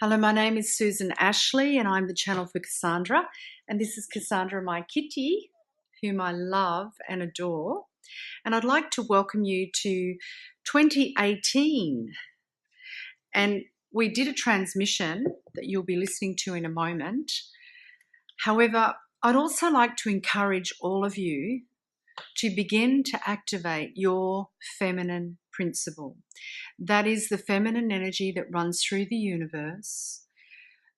Hello, my name is Susan Ashley and I'm the channel for Kassandra. And this is Kassandra, my kitty, whom I love and adore. And I'd like to welcome you to 2018. And we did a transmission that you'll be listening to in a moment. However, I'd also like to encourage all of you to begin to activate your feminine principle. That is the feminine energy that runs through the universe,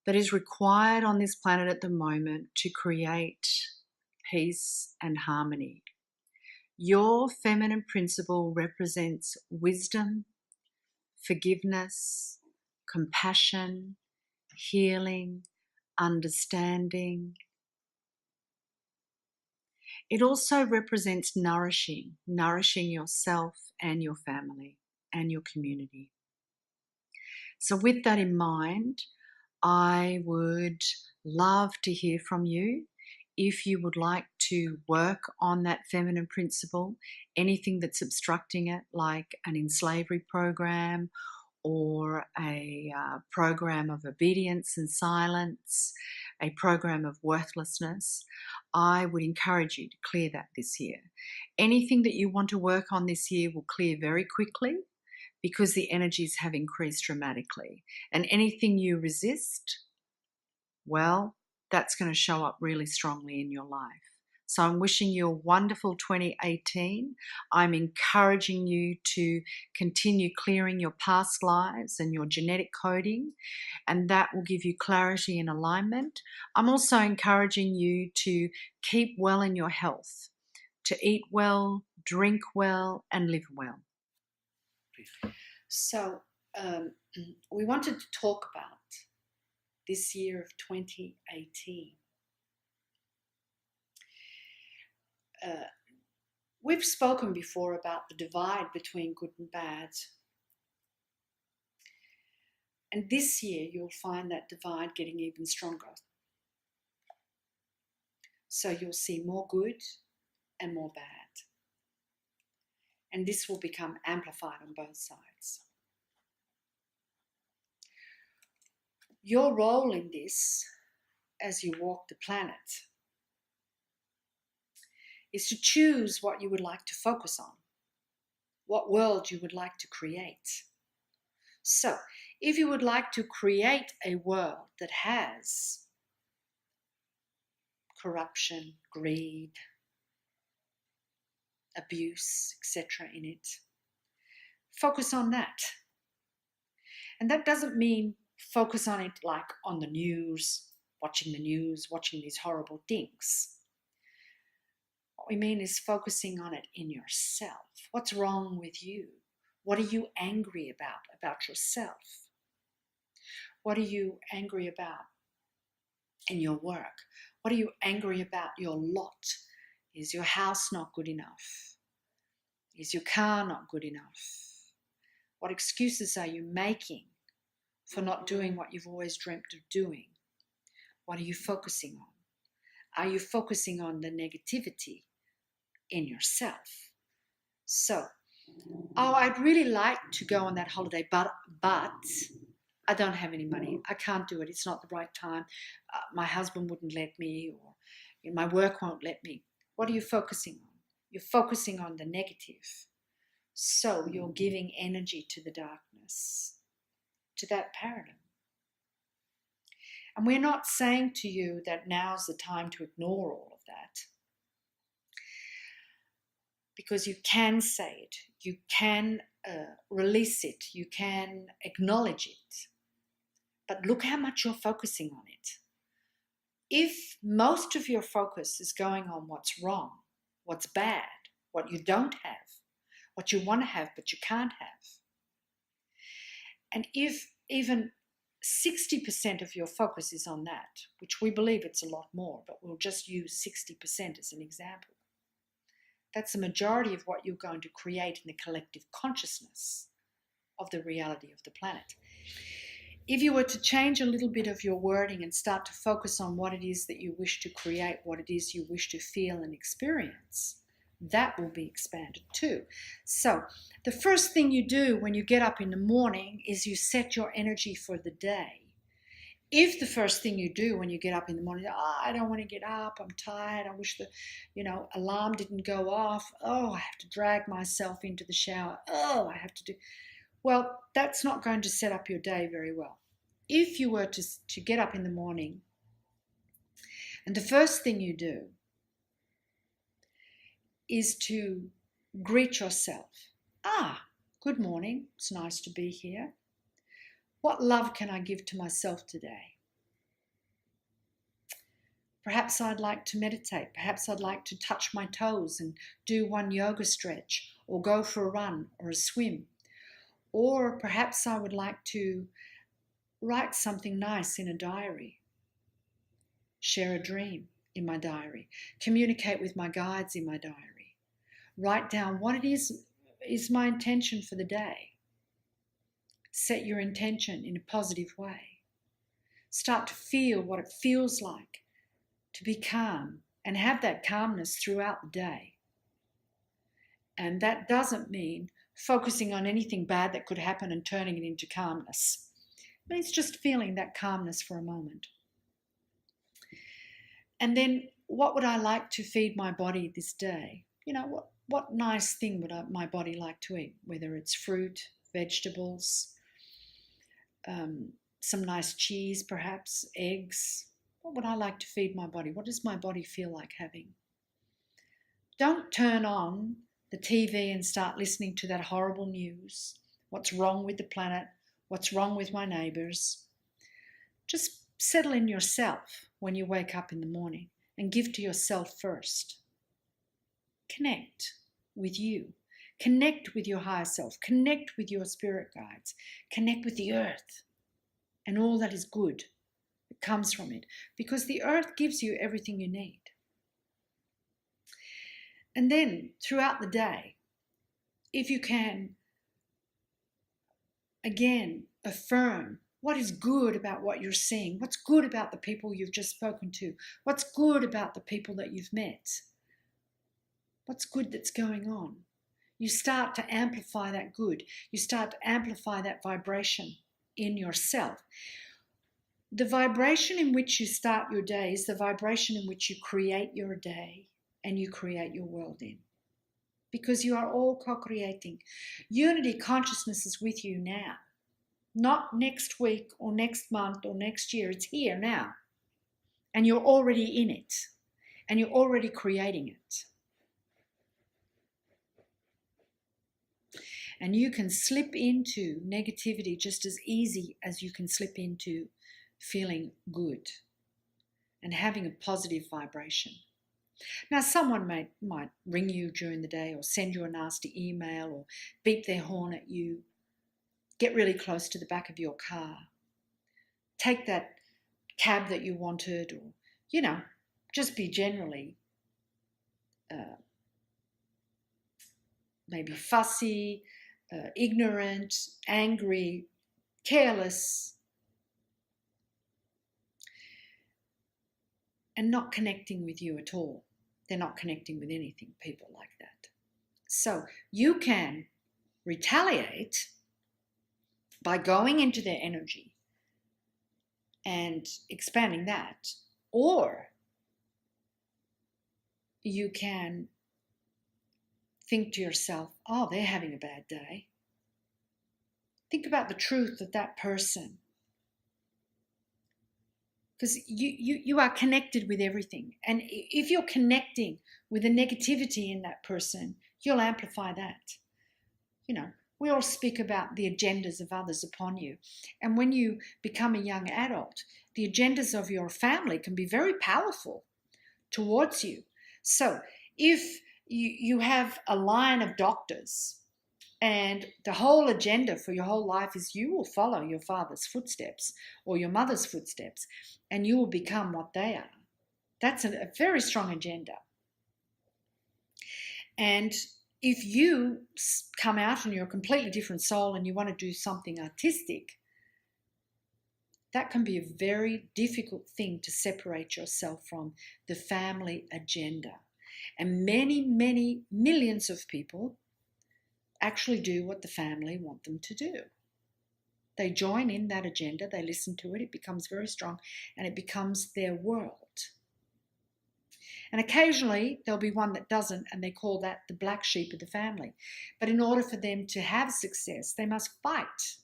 that is required on this planet at the moment to create peace and harmony. Your feminine principle represents wisdom, forgiveness, compassion, healing, understanding. It also represents nourishing yourself and your family and your community. So with that in mind, I would love to hear from you. If you would like to work on that feminine principle, anything that's obstructing it, like an in-slavery program or a program of obedience and silence, a program of worthlessness, I would encourage you to clear that this year. Anything that you want to work on this year will clear very quickly because the energies have increased dramatically. And anything you resist, well, that's going to show up really strongly in your life. So I'm wishing you a wonderful 2018. I'm encouraging you to continue clearing your past lives and your genetic coding, and that will give you clarity and alignment. I'm also encouraging you to keep well in your health, to eat well, drink well, and live well. So we wanted to talk about this year of 2018. We've spoken before about the divide between good and bad. And this year you'll find that divide getting even stronger. So you'll see more good and more bad. And this will become amplified on both sides. Your role in this, as you walk the planet, is to choose what you would like to focus on, what world you would like to create. So, if you would like to create a world that has corruption, greed, abuse, etc. in it, focus on that. And that doesn't mean focus on it like on the news, watching these horrible things. What we mean is focusing on it in yourself. What's wrong with you? What are you angry about yourself? What are you angry about in your work? What are you angry about your lot? Is your house not good enough? Is your car not good enough? What excuses are you making for not doing what you've always dreamt of doing? What are you focusing on? Are you focusing on the negativity in yourself? So, I'd really like to go on that holiday, but I don't have any money. I can't do it. It's not the right time. My husband wouldn't let me, or my work won't let me. What are you focusing on? You're focusing on the negative. So you're giving energy to the darkness, to that paradigm. And we're not saying to you that now's the time to ignore all of that. Because you can say it, you can release it, you can acknowledge it. But look how much you're focusing on it. If most of your focus is going on what's wrong, what's bad, what you don't have, what you want to have but you can't have, and if even 60% of your focus is on that, which we believe it's a lot more, but we'll just use 60% as an example, that's the majority of what you're going to create in the collective consciousness of the reality of the planet. If you were to change a little bit of your wording and start to focus on what it is that you wish to create, what it is you wish to feel and experience, that will be expanded too. So the first thing you do when you get up in the morning is you set your energy for the day. If the first thing you do when you get up in the morning, oh, I don't want to get up, I'm tired, I wish the, alarm didn't go off, oh, I have to drag myself into the shower, oh, I have to do, well, that's not going to set up your day very well. If you were to get up in the morning and the first thing you do is to greet yourself, good morning, it's nice to be here. What love can I give to myself today? Perhaps I'd like to meditate. Perhaps I'd like to touch my toes and do one yoga stretch, or go for a run or a swim. Or perhaps I would like to write something nice in a diary, share a dream in my diary, communicate with my guides in my diary, write down what it is my intention for the day. Set your intention in a positive way. Start to feel what it feels like to be calm and have that calmness throughout the day. And that doesn't mean focusing on anything bad that could happen and turning it into calmness. It means just feeling that calmness for a moment. And then, what would I like to feed my body this day? What nice thing would my body like to eat? Whether it's fruit, vegetables, some nice cheese, perhaps, eggs. What would I like to feed my body? What does my body feel like having? Don't turn on the TV and start listening to that horrible news. What's wrong with the planet? What's wrong with my neighbours? Just settle in yourself when you wake up in the morning and give to yourself first. Connect with you. Connect with your higher self. Connect with your spirit guides. Connect with the earth and all that is good that comes from it, because the earth gives you everything you need. And then throughout the day, if you can, again, affirm what is good about what you're seeing, what's good about the people you've just spoken to, what's good about the people that you've met, what's good that's going on. You start to amplify that good. You start to amplify that vibration in yourself. The vibration in which you start your day is the vibration in which you create your day and you create your world in. Because you are all co-creating. Unity consciousness is with you now. Not next week or next month or next year. It's here now. And you're already in it. And you're already creating it. And you can slip into negativity just as easy as you can slip into feeling good and having a positive vibration. Now, someone might ring you during the day or send you a nasty email or beep their horn at you. Get really close to the back of your car. Take that cab that you wanted, or, just be generally maybe fussy, ignorant, angry, careless, and not connecting with you at all. They're not connecting with anything, people like that. So you can retaliate by going into their energy and expanding that, or you can think to yourself, oh, they're having a bad day. Think about the truth of that person. Because you are connected with everything. And if you're connecting with the negativity in that person, you'll amplify that. We all speak about the agendas of others upon you. And when you become a young adult, the agendas of your family can be very powerful towards you. So if you have a line of doctors and the whole agenda for your whole life is you will follow your father's footsteps or your mother's footsteps and you will become what they are. That's a very strong agenda. And if you come out and you're a completely different soul and you want to do something artistic, that can be a very difficult thing to separate yourself from the family agenda. And many, many millions of people actually do what the family want them to do. They join in that agenda, they listen to it, it becomes very strong, and it becomes their world. And occasionally there'll be one that doesn't, and they call that the black sheep of the family. But in order for them to have success, they must fight,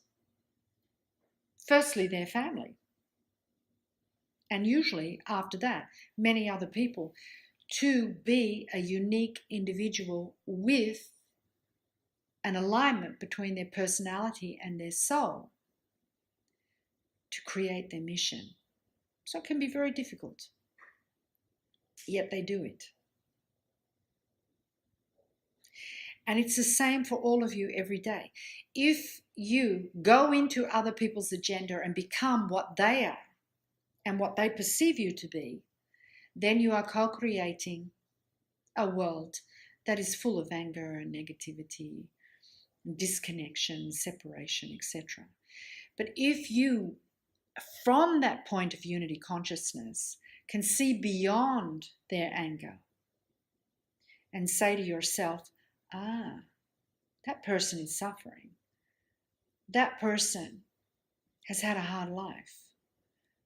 firstly, their family. And usually after that, many other people, to be a unique individual with an alignment between their personality and their soul to create their mission. So it can be very difficult, yet they do it. And it's the same for all of you every day. If you go into other people's agenda and become what they are and what they perceive you to be, then you are co-creating a world that is full of anger and negativity, disconnection, separation, etc. But if you, from that point of unity consciousness, can see beyond their anger and say to yourself, that person is suffering. That person has had a hard life.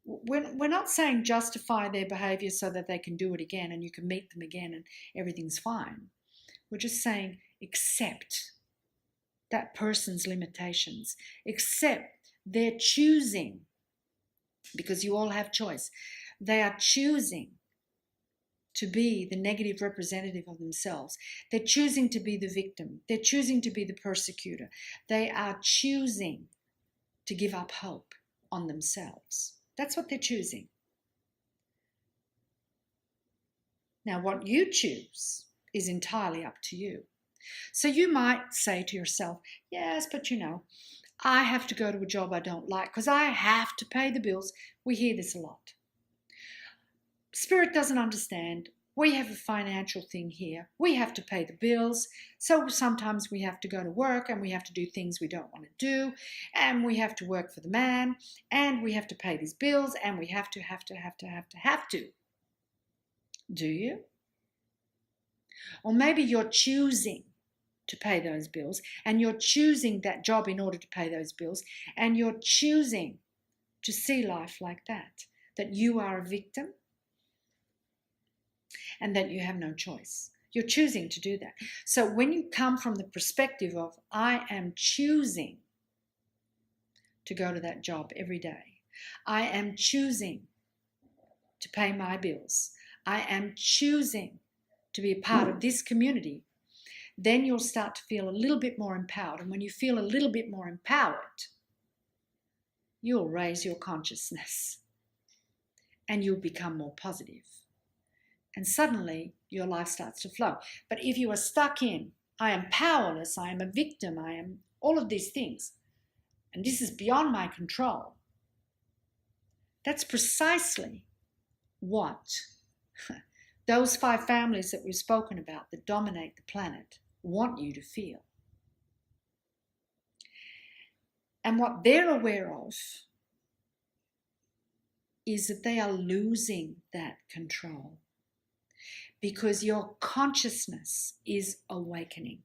We're not saying justify their behavior so that they can do it again and you can meet them again and everything's fine. We're just saying accept that person's limitations, accept their choosing, because you all have choice. They are choosing to be the negative representative of themselves. They're choosing to be the victim. They're choosing to be the persecutor. They are choosing to give up hope on themselves. That's what they're choosing. Now, what you choose is entirely up to you. So you might say to yourself, yes, but I have to go to a job I don't like because I have to pay the bills. We hear this a lot. Spirit doesn't understand. We have a financial thing here. We have to pay the bills. So sometimes we have to go to work and we have to do things we don't want to do. And we have to work for the man. And we have to pay these bills. And we have to. Do you? Or maybe you're choosing to pay those bills. And you're choosing that job in order to pay those bills. And you're choosing to see life like that. That you are a victim. And that you have no choice. You're choosing to do that. So when you come from the perspective of, I am choosing to go to that job every day. I am choosing to pay my bills. I am choosing to be a part of this community. Then you'll start to feel a little bit more empowered. And when you feel a little bit more empowered, you'll raise your consciousness and you'll become more positive. And suddenly your life starts to flow. But if you are stuck in, I am powerless, I am a victim, I am all of these things, and this is beyond my control, that's precisely what those 5 families that we've spoken about that dominate the planet want you to feel. And what they're aware of is that they are losing that control. Because your consciousness is awakening.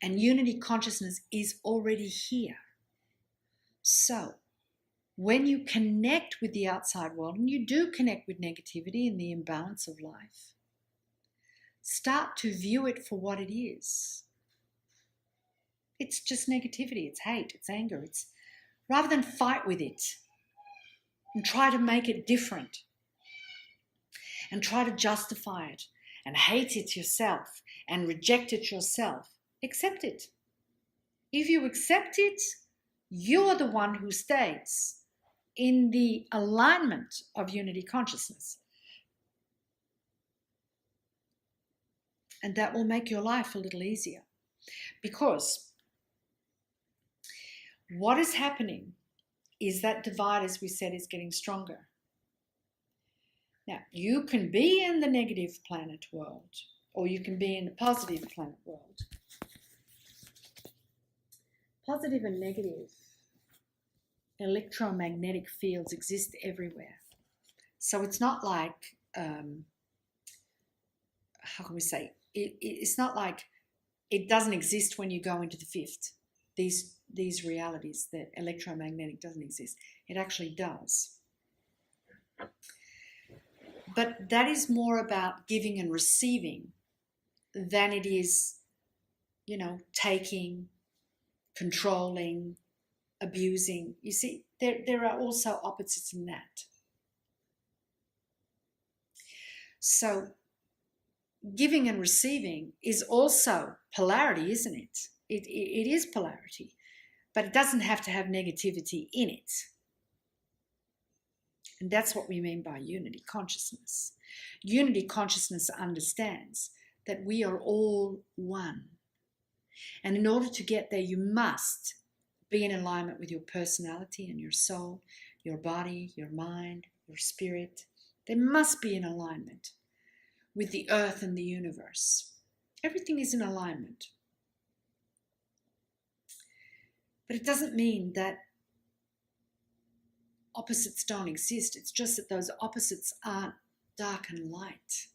And unity consciousness is already here. So, when you connect with the outside world, and you do connect with negativity and the imbalance of life, start to view it for what it is. It's just negativity, it's hate, it's anger. It's rather than fight with it and try to make it different, and try to justify it and hate it yourself and reject it yourself. Accept it. If you accept it, you're the one who stays in the alignment of unity consciousness. And that will make your life a little easier. Because what is happening is that divide, as we said, is getting stronger. Now, you can be in the negative planet world, or you can be in the positive planet world. Positive and negative electromagnetic fields exist everywhere. So it's not like, how can we say, it's not like it doesn't exist when you go into the 5th. These these realities that electromagnetic doesn't exist. It actually does. But that is more about giving and receiving than it is, taking, controlling, abusing. You see, there are also opposites in that. So giving and receiving is also polarity, isn't it? It is polarity, but it doesn't have to have negativity in it. And that's what we mean by unity consciousness. Unity consciousness understands that we are all one. And in order to get there, you must be in alignment with your personality and your soul, your body, your mind, your spirit. There must be an alignment with the earth and the universe. Everything is in alignment. But it doesn't mean that opposites don't exist. It's just that those opposites aren't dark and light.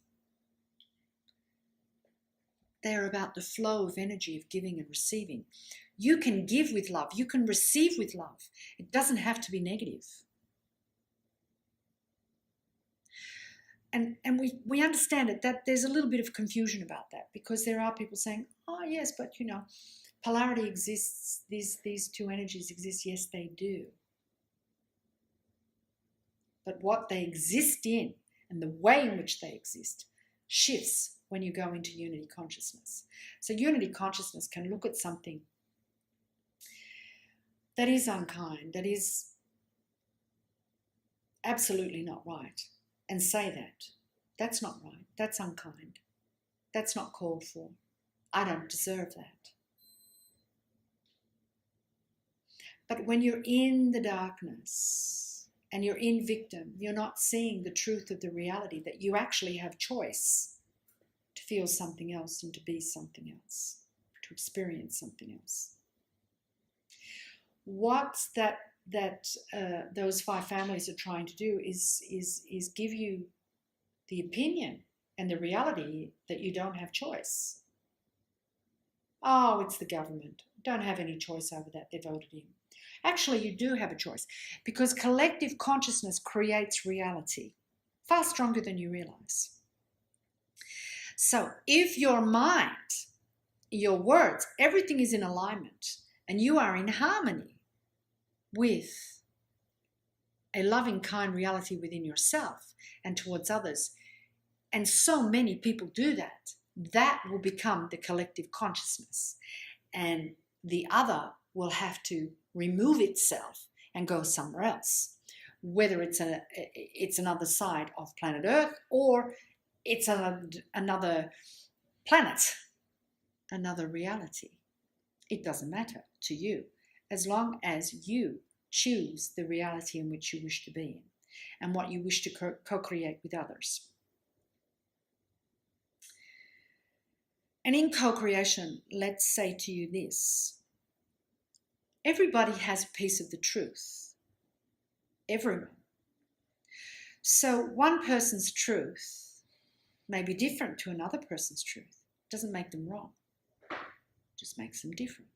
They're about the flow of energy of giving and receiving. You can give with love. You can receive with love. It doesn't have to be negative. And we understand it, that there's a little bit of confusion about that, because there are people saying, oh yes, but polarity exists, these two energies exist. Yes, they do. But what they exist in and the way in which they exist shifts when you go into unity consciousness. So unity consciousness can look at something that is unkind, that is absolutely not right, and say that. That's not right. That's unkind. That's not called for. I don't deserve that. But when you're in the darkness and you're in victim, you're not seeing the truth of the reality that you actually have choice to feel something else and to be something else, to experience something else. What those 5 families are trying to do is give you the opinion and the reality that you don't have choice. Oh, it's the government. Don't have any choice over that. They voted in. Actually, you do have a choice, because collective consciousness creates reality far stronger than you realize. So if your mind, your words, everything is in alignment and you are in harmony with a loving, kind reality within yourself and towards others, and so many people do that, that will become the collective consciousness. And the other will have to remove itself and go somewhere else, whether it's another side of planet Earth, or it's another planet, another reality. It doesn't matter to you, as long as you choose the reality in which you wish to be in and what you wish to co-create with others. And in co-creation, let's say to you this: everybody has a piece of the truth. Everyone. So one person's truth may be different to another person's truth. It doesn't make them wrong. It just makes them different.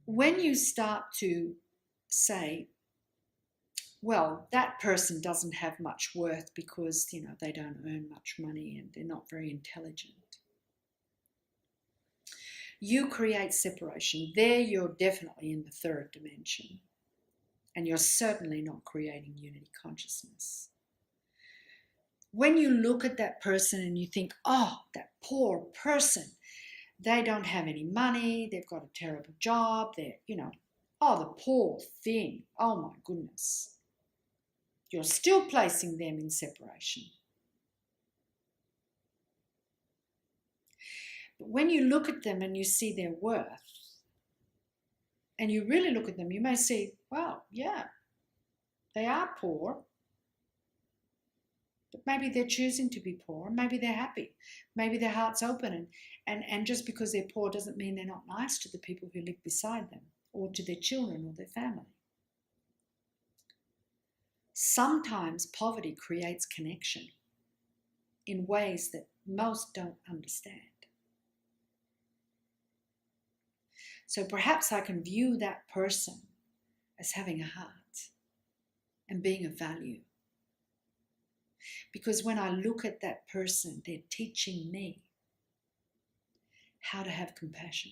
When you start to say, well, that person doesn't have much worth because, they don't earn much money and they're not very intelligent, you create separation. There you're definitely in the 3rd dimension, and you're certainly not creating unity consciousness. When you look at that person and you think, oh, that poor person, they don't have any money, they've got a terrible job, oh, the poor thing, oh my goodness. You're still placing them in separation. But when you look at them and you see their worth, and you really look at them, you may see, wow, yeah, they are poor, but maybe they're choosing to be poor, maybe they're happy, maybe their heart's open, and just because they're poor doesn't mean they're not nice to the people who live beside them, or to their children or their family. Sometimes poverty creates connection. in ways that most don't understand. So perhaps I can view that person as having a heart and being of value. Because when I look at that person, they're teaching me how to have compassion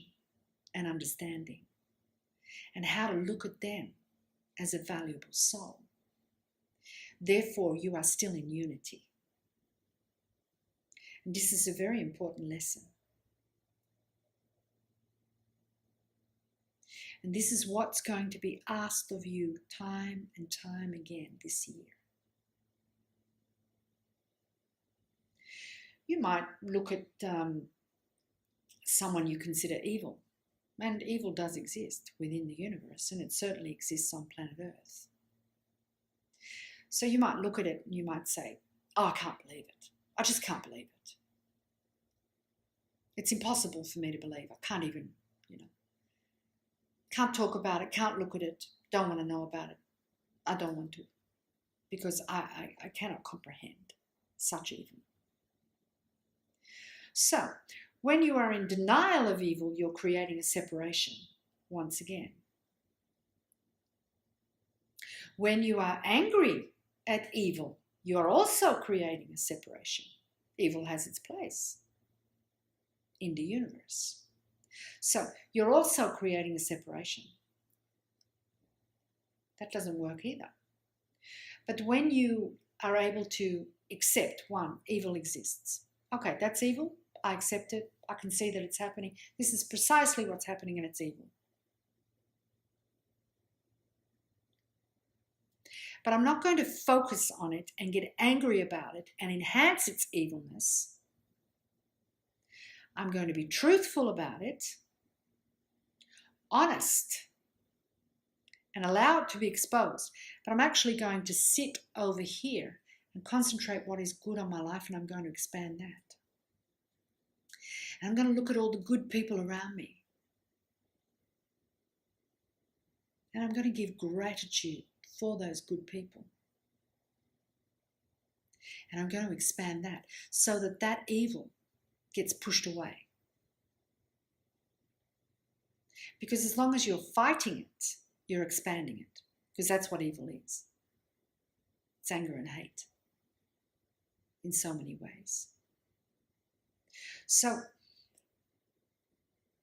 and understanding, and how to look at them as a valuable soul. Therefore, you are still in unity. And this is a very important lesson. And this is what's going to be asked of you time and time again this year. You might look at someone you consider evil, and evil does exist within the universe, and it certainly exists on planet Earth. So you might look at it and you might say, oh, I can't believe it. I just can't believe it. It's impossible for me to believe. I can't even, can't talk about it, can't look at it, don't want to know about it. I don't want to, because I cannot comprehend such evil. So, when you are in denial of evil, you're creating a separation once again. When you are angry at evil, you're also creating a separation. Evil has its place in the universe. So, you're also creating a separation. That doesn't work either. But when you are able to accept, one, evil exists. Okay, that's evil. I accept it. I can see that it's happening. This is precisely what's happening and it's evil. But I'm not going to focus on it and get angry about it and enhance its evilness. I'm going to be truthful about it, honest, and allow it to be exposed. But I'm actually going to sit over here and concentrate what is good on my life, and I'm going to expand that. And I'm going to look at all the good people around me. And I'm going to give gratitude for those good people. And I'm going to expand that so that that evil gets pushed away. Because as long as you're fighting it, you're expanding it. Because that's what evil is. It's anger and hate in so many ways. So,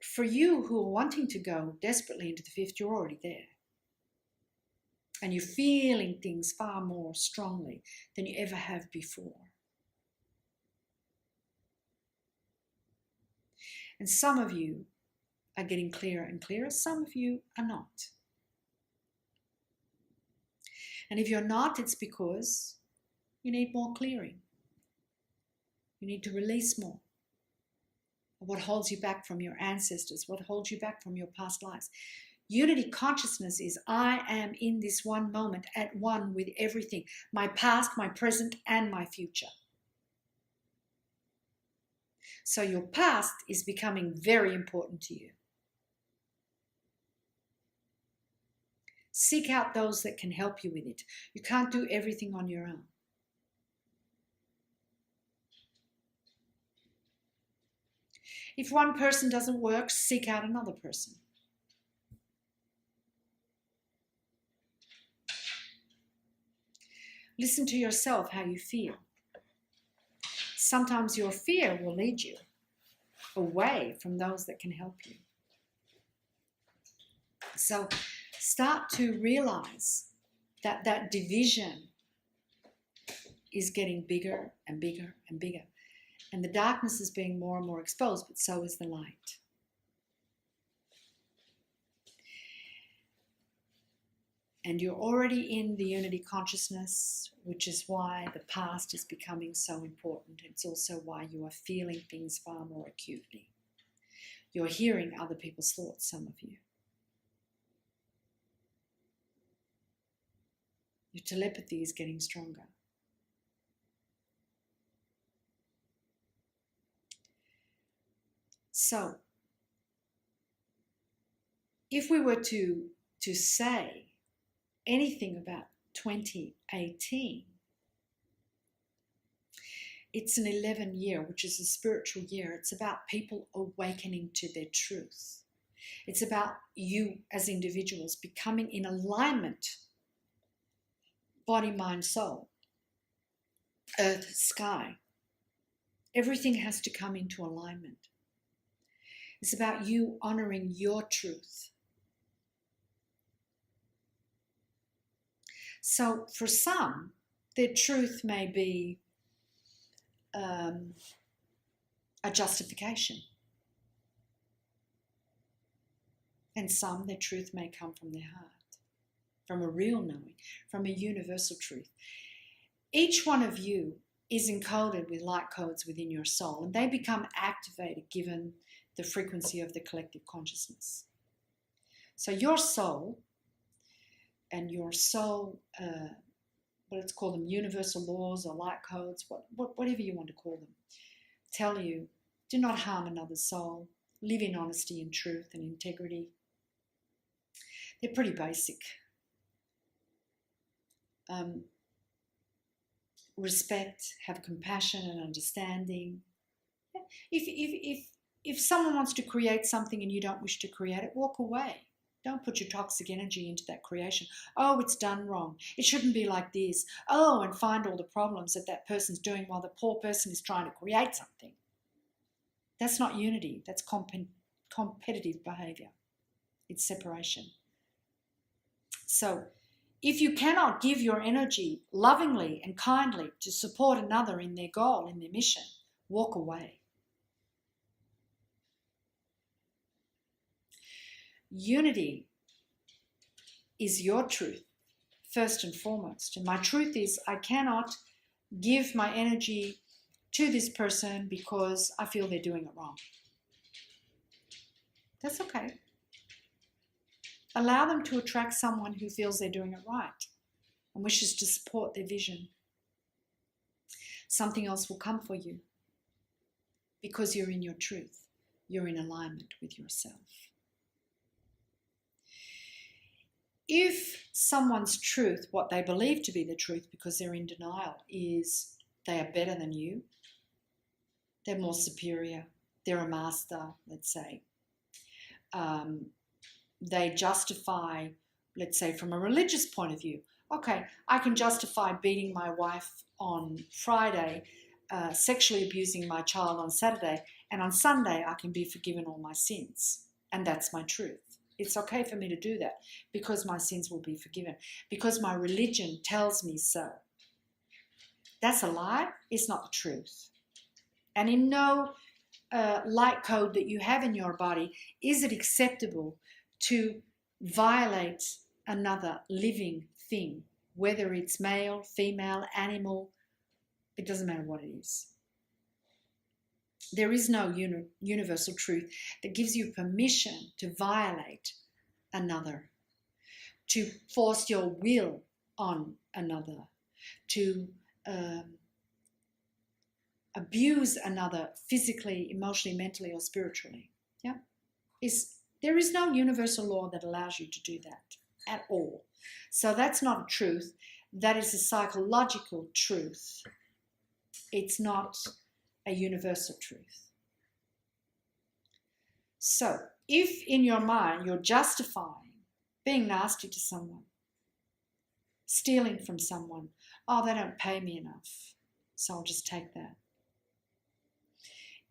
for you who are wanting to go desperately into the fifth, you're already there. And you're feeling things far more strongly than you ever have before. And some of you are getting clearer and clearer. Some of you are not. And if you're not, it's because you need more clearing. You need to release more. What holds you back from your ancestors, what holds you back from your past lives. Unity consciousness is I am in this one moment at one with everything, my past, my present, and my future. So your past is becoming very important to you. Seek out those that can help you with it. You can't do everything on your own. If one person doesn't work, seek out another person. Listen to yourself, how you feel. Sometimes your fear will lead you away from those that can help you. So start to realize that that division is getting bigger and bigger and bigger. And the darkness is being more and more exposed, but so is the light. And you're already in the unity consciousness, which is why the past is becoming so important. It's also why you are feeling things far more acutely. You're hearing other people's thoughts, some of you. Your telepathy is getting stronger. So, if we were to say anything about 2018, It's an 11 year, which is a spiritual year. It's about people awakening to their truth. It's about you as individuals becoming in alignment, body, mind, soul, earth, sky. Everything has to come into alignment. It's about you honoring your truth. So for some, their truth may be a justification. And some, their truth may come from their heart, from a real knowing, from a universal truth. Each one of you is encoded with light codes within your soul, and they become activated given the frequency of the collective consciousness. So your soul and your soul, let's call them universal laws or light codes, whatever you want to call them, tell you, do not harm another soul, live in honesty and truth and integrity. They're pretty basic. Respect, have compassion and understanding. If someone wants to create something and you don't wish to create it, walk away. Don't put your toxic energy into that creation. Oh, it's done wrong. It shouldn't be like this. Oh, and find all the problems that person's doing while the poor person is trying to create something. That's not unity. That's competitive behavior. It's separation. So if you cannot give your energy lovingly and kindly to support another in their goal, in their mission, walk away. Unity is your truth, first and foremost. And my truth is I cannot give my energy to this person because I feel they're doing it wrong. That's okay. Allow them to attract someone who feels they're doing it right and wishes to support their vision. Something else will come for you because you're in your truth. You're in alignment with yourself. If someone's truth, what they believe to be the truth because they're in denial, is they are better than you, they're more superior, they're a master, let's say. They justify, let's say from a religious point of view, okay, I can justify beating my wife on Friday, sexually abusing my child on Saturday, and on Sunday I can be forgiven all my sins. And that's my truth. It's okay for me to do that because my sins will be forgiven, because my religion tells me so. That's a lie. It's not the truth. And in no light code that you have in your body is it acceptable to violate another living thing, whether it's male, female, animal, it doesn't matter what it is. There is no universal truth that gives you permission to violate another, to force your will on another, to abuse another physically, emotionally, mentally, or spiritually. Yeah, there is no universal law that allows you to do that at all. So that's not a truth. That is a psychological truth. It's not a universal truth. So if in your mind you're justifying being nasty to someone, stealing from someone, oh, they don't pay me enough, so I'll just take that.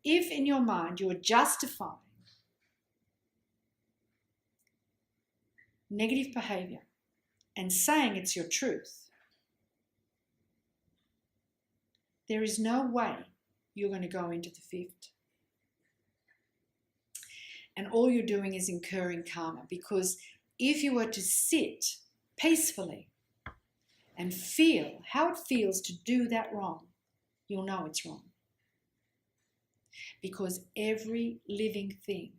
If in your mind you are justifying negative behavior and saying it's your truth, there is no way you're going to go into the fifth. And all you're doing is incurring karma, because if you were to sit peacefully and feel how it feels to do that wrong, you'll know it's wrong. Because every living thing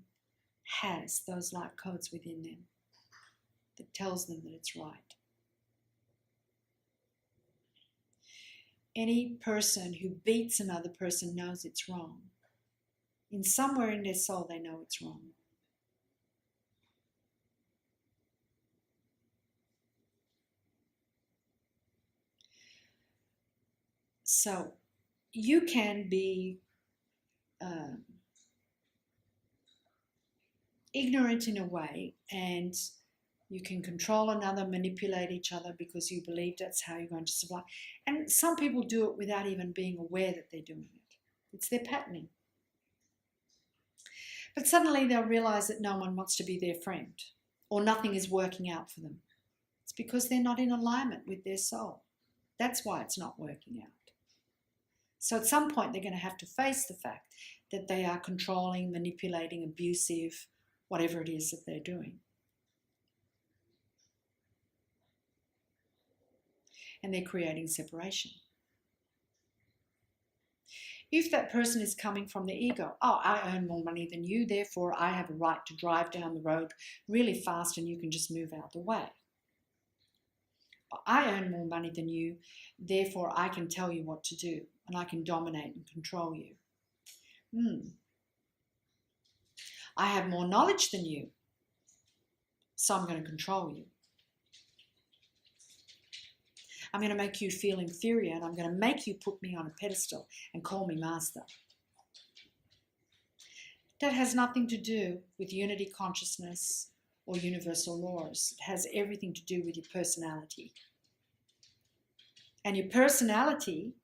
has those light codes within them that tells them that it's right. Any person who beats another person knows it's wrong. In somewhere in their soul, they know it's wrong. So, you can be ignorant in a way, and you can control another, manipulate each other because you believe that's how you're going to survive. And some people do it without even being aware that they're doing it. It's their patterning. But suddenly they'll realize that no one wants to be their friend, or nothing is working out for them. It's because they're not in alignment with their soul. That's why it's not working out. So at some point they're going to have to face the fact that they are controlling, manipulating, abusive, whatever it is that they're doing. And they're creating separation. If that person is coming from the ego, oh, I earn more money than you, therefore I have a right to drive down the road really fast and you can just move out the way. I earn more money than you, therefore I can tell you what to do and I can dominate and control you. I have more knowledge than you, so I'm going to control you. I'm going to make you feel inferior and I'm going to make you put me on a pedestal and call me master. That has nothing to do with unity consciousness or universal laws. It has everything to do with your personality. And your personality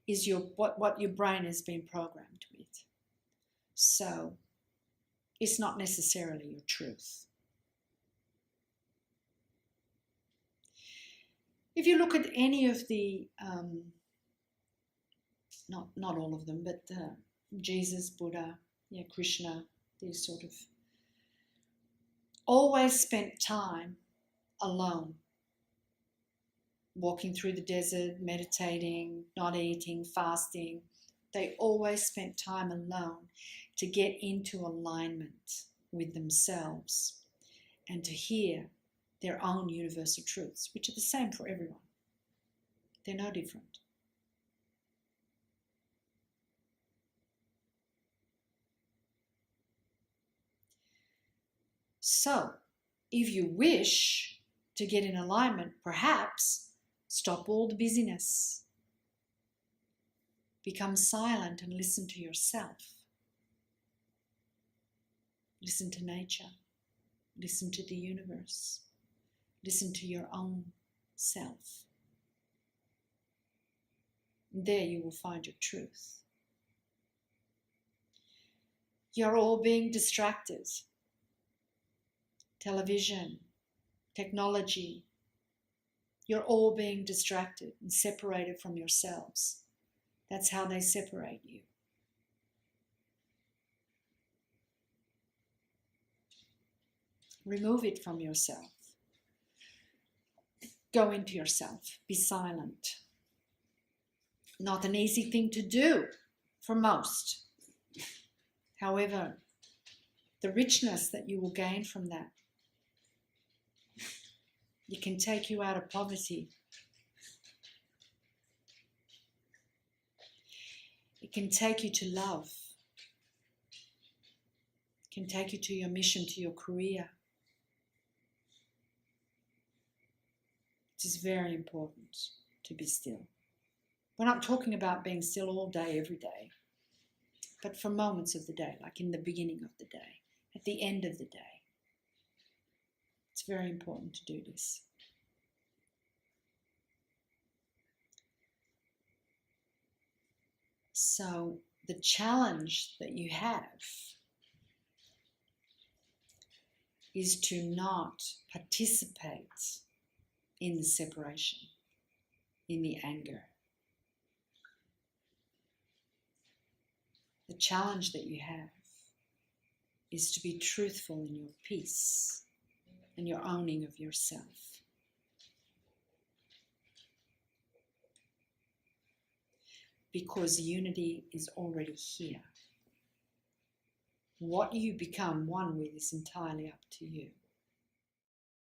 is what your brain has been programmed with. So it's not necessarily your truth. If you look at any of the, not all of them, but Jesus, Buddha, Krishna, these sort of, always spent time alone, walking through the desert, meditating, not eating, fasting. They always spent time alone to get into alignment with themselves and to hear their own universal truths, which are the same for everyone. They're no different. So, if you wish to get in alignment, perhaps stop all the busyness. Become silent and listen to yourself. Listen to nature. Listen to the universe. Listen to your own self. And there you will find your truth. You're all being distracted. Television, technology. You're all being distracted and separated from yourselves. That's how they separate you. Remove it from yourself. Go into yourself. Be silent. Not an easy thing to do for most. However, the richness that you will gain from that, it can take you out of poverty. It can take you to love. It can take you to your mission, to your career. It is very important to be still. We're not talking about being still all day, every day, but for moments of the day, like in the beginning of the day, at the end of the day. It's very important to do this. So the challenge that you have is to not participate in the separation, in the anger. The challenge that you have is to be truthful in your peace and your owning of yourself. Because unity is already here. What you become one with is entirely up to you.